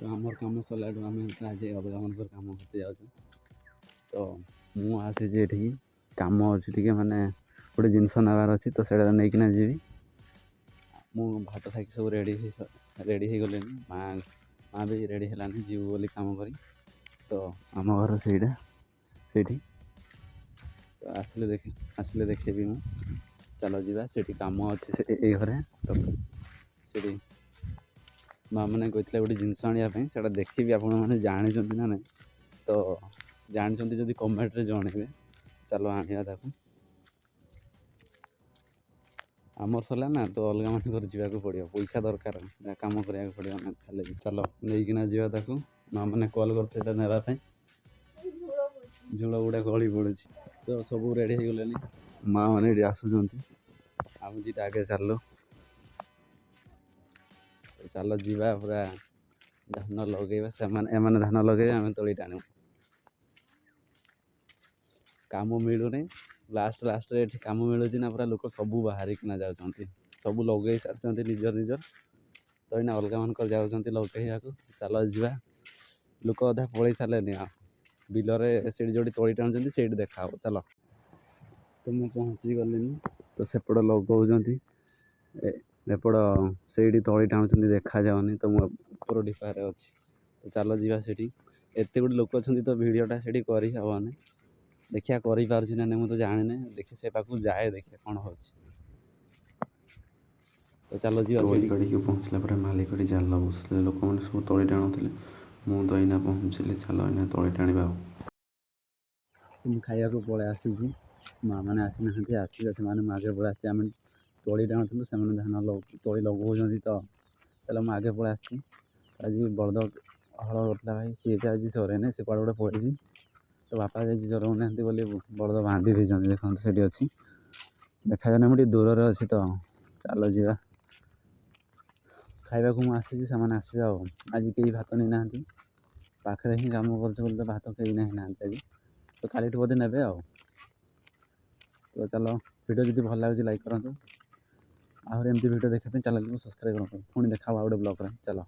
तो आमर कम सरला आम आज अलग मनकर कम करते जाऊँ तो मुझे ये कम अच्छी माने गोटे जिनस नेबार अच्छी तो से नहीं जी मु भात खाई सब रेडी हो गले माँ माँ भी रेडी है जीव बोली कम कर तो आम घर से तो आसले देखेबी मु चलो जीवा से कम अच्छे घरे तो से माँ मैंने कहते गोटे जिनस आने से देखी आपने जानते ना ना तो जानते जदि कमेंट रे जनइबे चलो आनिया आमर सरला ना तो अलग मान जावाक पड़ो पैसा दरकार कम कराया पड़ो ना खाली चलो नहीं जावा माँ मैंने कल करते नापी झूल गुड़ा गली पड़ू तो सब रेडी हो गले माँ मैंने आसुँच आम जी आगे चलो चलो जीवा पूरा धान लगे एम धान लगे आम तली टाणु कम मिलूनी लास्ट लास्ट कम मिलूँ ना पूरा लोक सब बाहरिकना जाऊँच सब लगे सारी निजर निजर तो ये अलग मान जाऊँच लगे चल जा लोक अधा पलि सारे बिलरे से जो तली टाणुंट से देखा चल तो मुझे पहुँची गली तो सेपट लगौंट एपट से तली टाणुंट देखा जाऊनी तो मुझे डिपारे अच्छी तो चल जा एत गुट लोक अच्छा तो भिडटा से करहबनी देखिया करें ना मुझे तो जाने देखिए से पाक जाए देखिए कौन हो तो चलो जी तली गाड़ी पहुँचला पर मालिक जाल बसले लोक मैंने सब तली टाणुले मुझे तो यहाँ पहुँचली चल यहाँ तली टाणा मुझे खाया पलि आसी माँ मैंने आसी ना आसवे से आगे पलि आसी आम तली टाणुलु से धान तली लगौं तो चलो मुझे आगे पलि आसी आज बलद हल करता भाई सी भी आज चरेने से कड़े गोटे पड़ी तो बापा जी चरऊना बोली बलद बांधि देखते से अच्छी देखा जाने मुझे दूर से अच्छी तो चलो जा खाइबा मुझे आसी से आसवे आज कहीं भात नहीं ना पाखे ही कम कर भात कहीं ना आज तो काली बोधे ने तो चलो वीडियो जब भल लगे लाइक करूँ आहरी एमती वीडियो देखा चैनल को सब्सक्राइब करूँ पुणी देखा गोटे ब्लॉग चलो।